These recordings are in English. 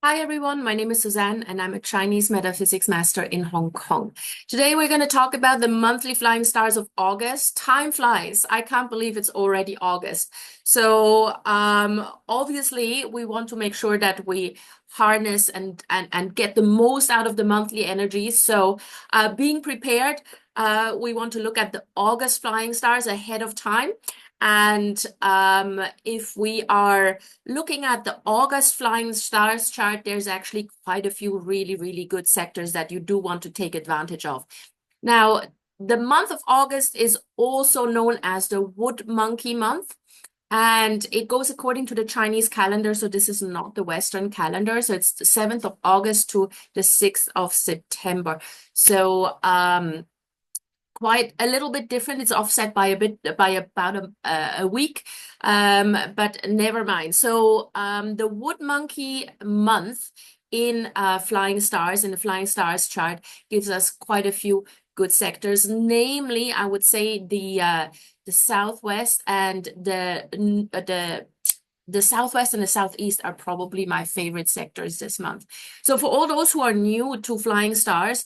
Hi everyone, my name is Suzanne and I'm a Chinese metaphysics master in Hong Kong. Today we're going to talk about the monthly flying stars of August. Time flies. I can't believe it's already August. Obviously we want to make sure that we harness and get the most out of the monthly energies. Being prepared, we want to look at the August flying stars ahead of time. If we are looking at the August flying stars chart, there's actually quite a few really, really good sectors that you do want to take advantage of. Now, the month of August is also known as the Wood Monkey month. And it goes according to the Chinese calendar. So this is not the Western calendar. So it's the 7th of August to the 6th of September. Quite a little bit different. It's offset by about a week, but never mind. The Wood Monkey month in Flying Stars, in the Flying Stars chart, gives us quite a few good sectors. Namely, I would say the Southwest and the Southwest and the Southeast are probably my favorite sectors this month. So for all those who are new to Flying Stars,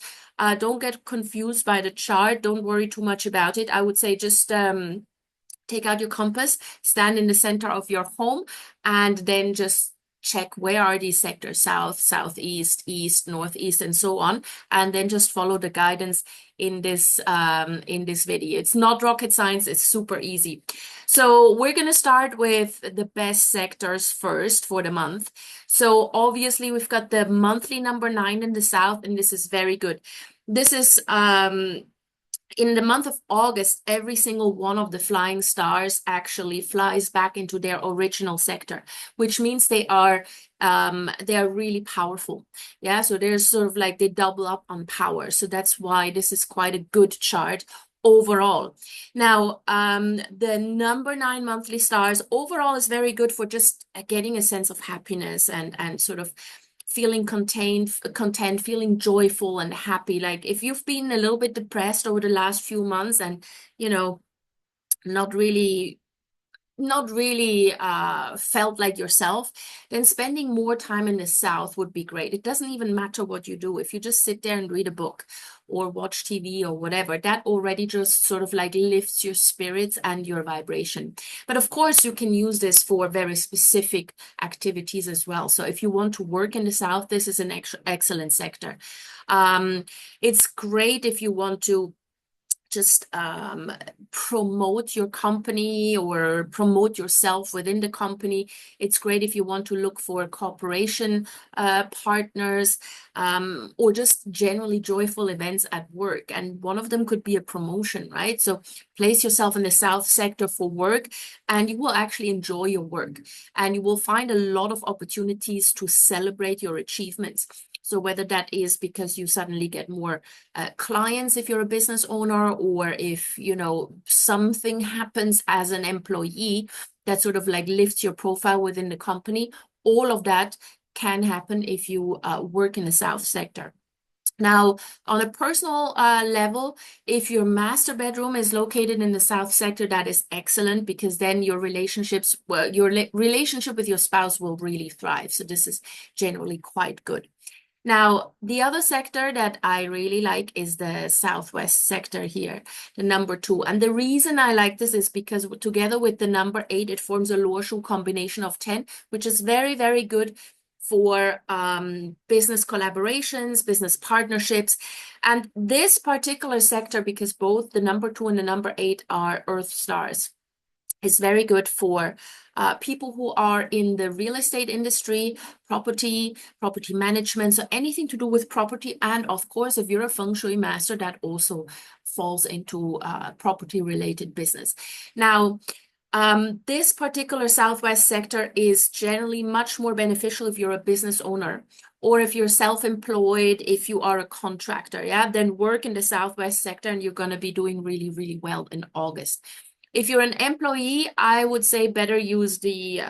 don't get confused by the chart. Don't worry too much about it. I would say just take out your compass, stand in the center of your home, and then just check where are these sectors: south, southeast, east, northeast, and so on. And then just follow the guidance in this video. It's not rocket science, it's super easy. So we're going to start with the best sectors first for the month. So obviously we've got the monthly number 9 in the south, and this is very good. This is in the month of August, every single one of the flying stars actually flies back into their original sector, which means they are really powerful. Yeah, so they're sort of like they double up on power. So that's why this is quite a good chart overall. Now, the number 9 monthly stars overall is very good for just getting a sense of happiness and sort of feeling content, feeling joyful and happy. Like if you've been a little bit depressed over the last few months and, you know, not really felt like yourself, then spending more time in the South would be great. It doesn't even matter what you do. If you just sit there and read a book or watch TV or whatever, that already just sort of like lifts your spirits and your vibration. But of course, you can use this for very specific activities as well. So if you want to work in the South, this is an excellent sector. It's great if you want to just promote your company or promote yourself within the company. It's great if you want to look for cooperation partners or just generally joyful events at work. And one of them could be a promotion, right? So place yourself in the South sector for work and you will actually enjoy your work and you will find a lot of opportunities to celebrate your achievements. So whether that is because you suddenly get more clients if you're a business owner, or if, you know, something happens as an employee that sort of like lifts your profile within the company, all of that can happen if you work in the South sector. Now, on a personal level, if your master bedroom is located in the South sector, that is excellent because then your relationship with your spouse will really thrive. So this is generally quite good. Now, the other sector that I really like is the Southwest sector here, the number 2. And the reason I like this is because together with the number 8, it forms a Luoshu combination of 10, which is very, very good for business collaborations, business partnerships. And this particular sector, because both the number 2 and the number 8 are Earth stars, is very good for people who are in the real estate industry, property management, so anything to do with property. And of course, if you're a feng shui master, that also falls into property related business. Now, this particular Southwest sector is generally much more beneficial if you're a business owner or if you're self-employed, if you are a contractor, yeah, then work in the Southwest sector and you're going to be doing really, really well in August. If you're an employee, I would say better use the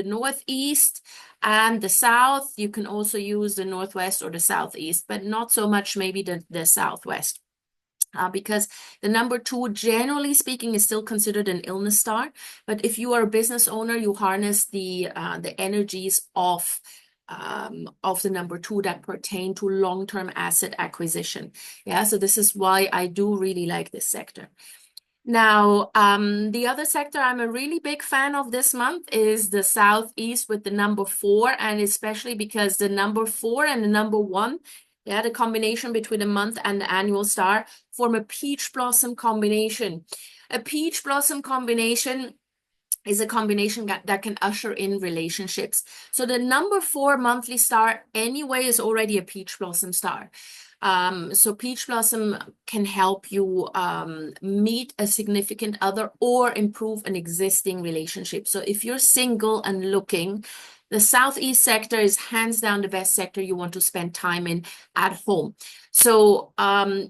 Northeast and the South. You can also use the Northwest or the Southeast, but not so much maybe the Southwest. Because the number 2, generally speaking, is still considered an illness star. But if you are a business owner, you harness the energies of of the number 2 that pertain to long-term asset acquisition. Yeah, so this is why I do really like this sector. Now, the other sector I'm a really big fan of this month is the Southeast with the number 4, and especially because the number 4 and the number 1, yeah, the combination between the month and the annual star form a peach blossom combination. A peach blossom combination is a combination that can usher in relationships. So the number 4 monthly star anyway is already a peach blossom star. So peach blossom can help you meet a significant other or improve an existing relationship. So if you're single and looking, the Southeast sector is hands down the best sector you want to spend time in at home. So,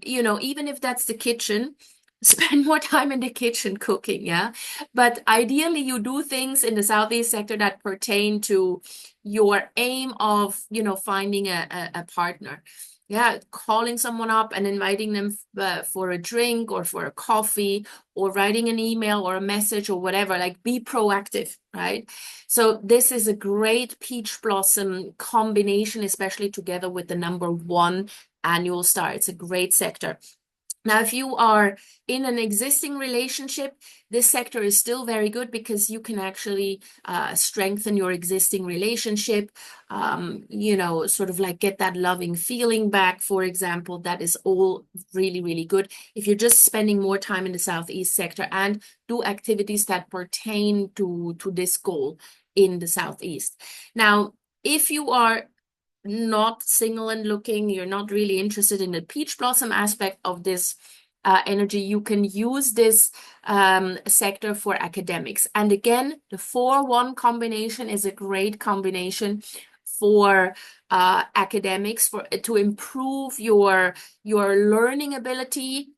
you know, even if that's the kitchen, spend more time in the kitchen cooking, yeah? But ideally, you do things in the Southeast sector that pertain to your aim of, you know, finding a partner. Yeah, calling someone up and inviting them for a drink or for a coffee or writing an email or a message or whatever, like be proactive, right? So this is a great peach blossom combination, especially together with the number 1 annual star. It's a great sector. Now, if you are in an existing relationship, this sector is still very good because you can actually strengthen your existing relationship, you know, sort of like get that loving feeling back, for example. That is all really, really good. If you're just spending more time in the Southeast sector and do activities that pertain to this goal in the Southeast. Now, if you are not single and looking, you're not really interested in the peach blossom aspect of this energy, you can use this sector for academics. And again, the 4-1 combination is a great combination for academics, to improve your learning ability.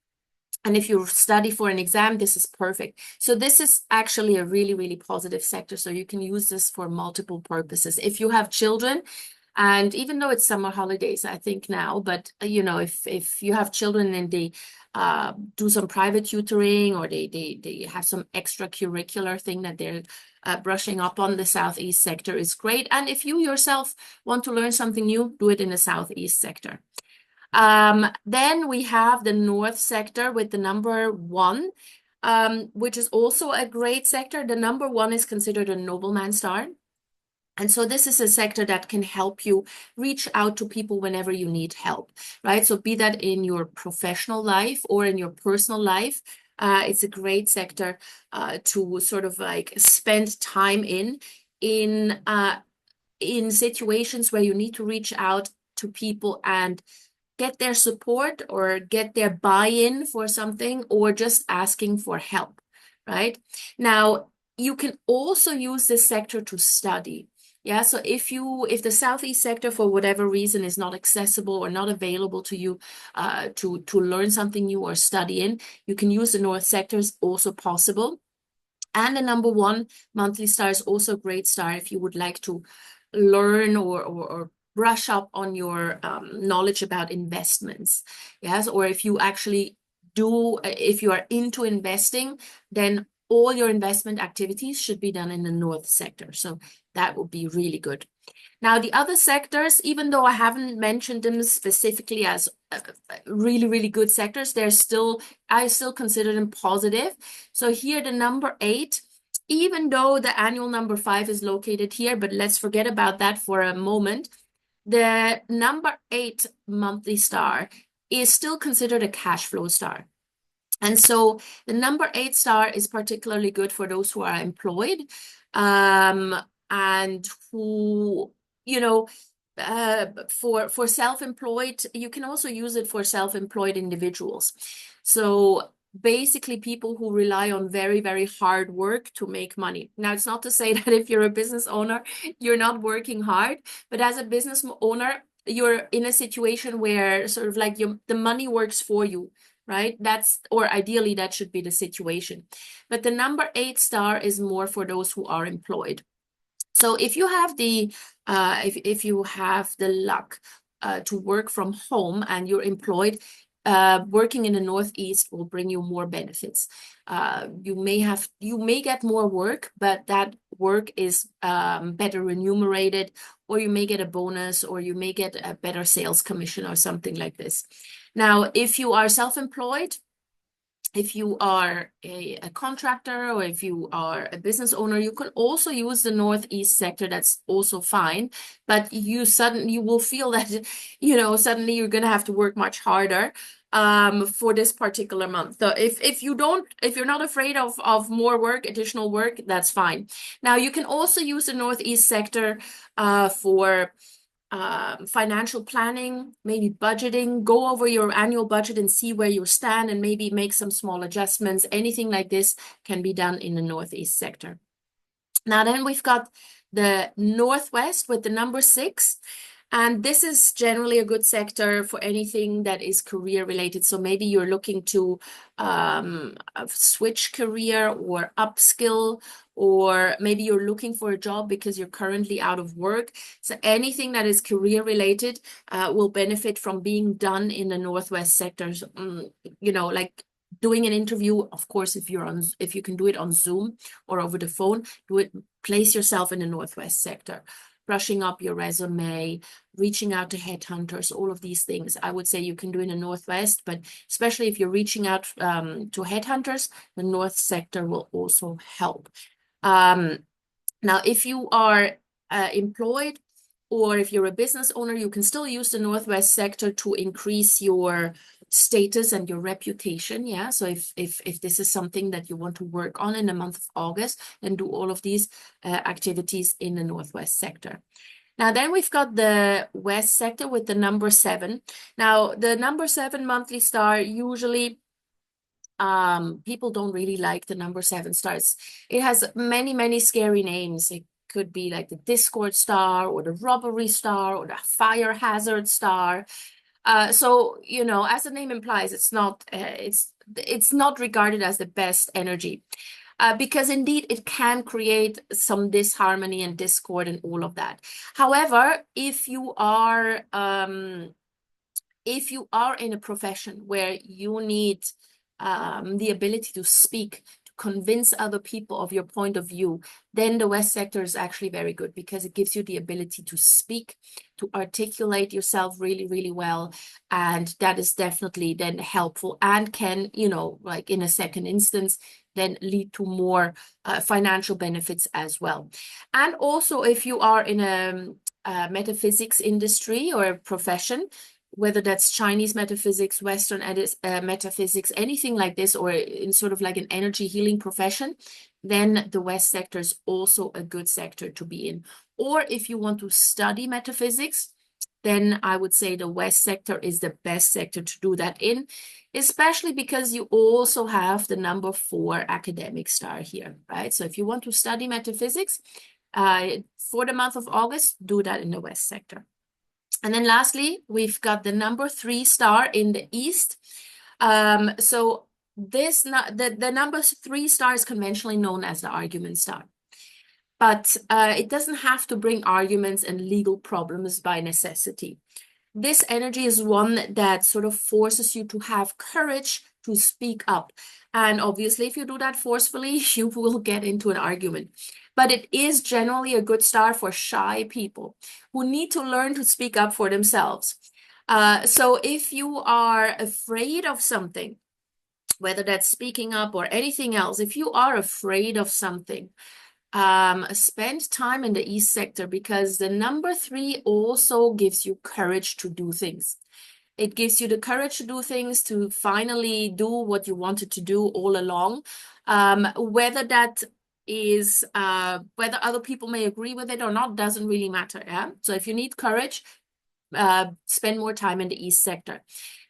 And if you study for an exam, this is perfect. So this is actually a really, really positive sector. So you can use this for multiple purposes. If you have children, and even though it's summer holidays, I think now, but you know, if you have children and they do some private tutoring or they have some extracurricular thing that they're brushing up on, the Southeast sector is great. And if you yourself want to learn something new, do it in the Southeast sector. Then we have the North sector with the number 1, which is also a great sector. The number 1 is considered a nobleman star. And so this is a sector that can help you reach out to people whenever you need help, right? So be that in your professional life or in your personal life, it's a great sector to sort of like spend time in situations where you need to reach out to people and get their support or get their buy-in for something, or just asking for help, right? Now, you can also use this sector to study. Yeah, so if the Southeast sector for whatever reason is not accessible or not available to you to learn something new or study in, you can use the North sector, is also possible. And the number 1 monthly star is also a great star if you would like to learn or brush up on your knowledge about investments. Yes, or if you actually if you are into investing, then all your investment activities should be done in the North sector. So that would be really good. Now, the other sectors, even though I haven't mentioned them specifically as really, really good sectors, I still consider them positive. So here, the number 8, even though the annual number 5 is located here, but let's forget about that for a moment. The number 8 monthly star is still considered a cash flow star. And so the number 8 star is particularly good for those who are employed and who, you know, for self-employed, you can also use it for self-employed individuals. So basically people who rely on very, very hard work to make money. Now, it's not to say that if you're a business owner, you're not working hard, but as a business owner, you're in a situation where sort of like the money works for you, right? Or ideally that should be the situation. But the number 8 star is more for those who are employed. So if you have if you have the luck to work from home and you're employed, working in the Northeast will bring you more benefits. You may get more work, but that work is better remunerated, or you may get a bonus, or you may get a better sales commission or something like this. Now, if you are self-employed, if you are a contractor, or if you are a business owner, you can also use the Northeast sector. That's also fine. But you will feel that, suddenly you're going to have to work much harder for this particular month. So if you're not afraid of more work, additional work, that's fine. Now, you can also use the Northeast sector for financial planning, maybe budgeting. Go over your annual budget and see where you stand and maybe make some small adjustments. Anything like this can be done in the Northeast sector. Now then we've got the Northwest with the number 6. And this is generally a good sector for anything that is career related. So maybe you're looking to switch career or upskill, or maybe you're looking for a job because you're currently out of work. So anything that is career related will benefit from being done in the Northwest sectors. Like doing an interview, of course, if you can do it on Zoom or over the phone, place yourself in the Northwest sector. Brushing up your resume, reaching out to headhunters, all of these things, I would say you can do in the Northwest, but especially if you're reaching out to headhunters, the North sector will also help. Now, if you are employed, or if you're a business owner, you can still use the Northwest sector to increase your status and your reputation. Yeah. So if this is something that you want to work on in the month of August, then do all of these activities in the Northwest sector. Now, then we've got the West sector with the number 7. Now, the number 7 monthly star, usually people don't really like the number 7 stars. It has many, many scary names. It could be like the Discord star, or the robbery star, or the fire hazard star. So, as the name implies, it's not regarded as the best energy, because indeed it can create some disharmony and discord and all of that. However, if you are in a profession where you need the ability to speak, to convince other people of your point of view, then the West sector is actually very good, because it gives you the ability to speak, to articulate yourself really, really well. And that is definitely then helpful, and can, like in a second instance, then lead to more financial benefits as well. And also, if you are in a metaphysics industry or a profession, whether that's Chinese metaphysics, Western metaphysics, anything like this, or in sort of like an energy healing profession, then the West sector is also a good sector to be in. Or if you want to study metaphysics, then I would say the West sector is the best sector to do that in, especially because you also have the number 4 academic star here, right? So if you want to study metaphysics for the month of August, do that in the West sector. And then lastly, we've got the number 3 star in the East. So the number 3 star is conventionally known as the argument star. But it doesn't have to bring arguments and legal problems by necessity. This energy is one that sort of forces you to have courage to speak up. And obviously, if you do that forcefully, you will get into an argument. But it is generally a good star for shy people who need to learn to speak up for themselves. So if you are afraid of something, whether that's speaking up or anything else, if you are afraid of something, spend time in the East sector, because the number 3 also gives you courage to do things. It gives you the courage to do things, to finally do what you wanted to do all along. Whether that is whether other people may agree with it or not doesn't really matter. Yeah. So if you need courage, spend more time in the East sector.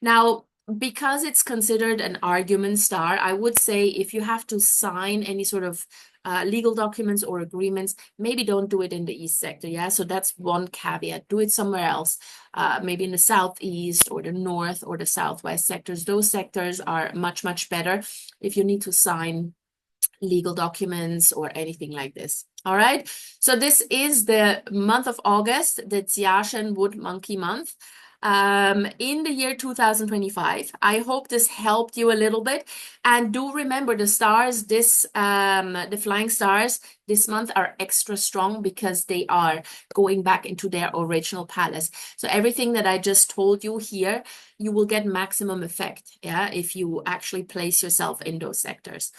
Now, because it's considered an argument star, I would say if you have to sign any sort of legal documents or agreements, maybe don't do it in the East sector. Yeah, so that's one caveat. Do it somewhere else, maybe in the Southeast or the North or the Southwest sectors. Those sectors are much, much better if you need to sign legal documents or anything like this. All right, so this is the month of August, the Jiashen Wood Monkey month. in the year 2025. I hope this helped you a little bit. And do remember the stars, the flying stars this month are extra strong because they are going back into their original palace. So everything that I just told you here, you will get maximum effect, yeah, if you actually place yourself in those sectors.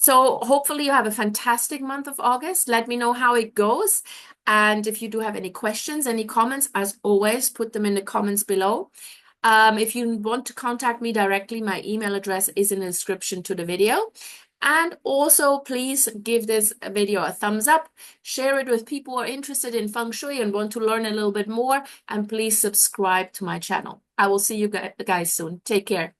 So hopefully you have a fantastic month of August. Let me know how it goes. And if you do have any questions, any comments, as always, put them in the comments below. If you want to contact me directly, my email address is in the description to the video. And also, please give this video a thumbs up, share it with people who are interested in feng shui and want to learn a little bit more, and please subscribe to my channel. I will see you guys soon. Take care.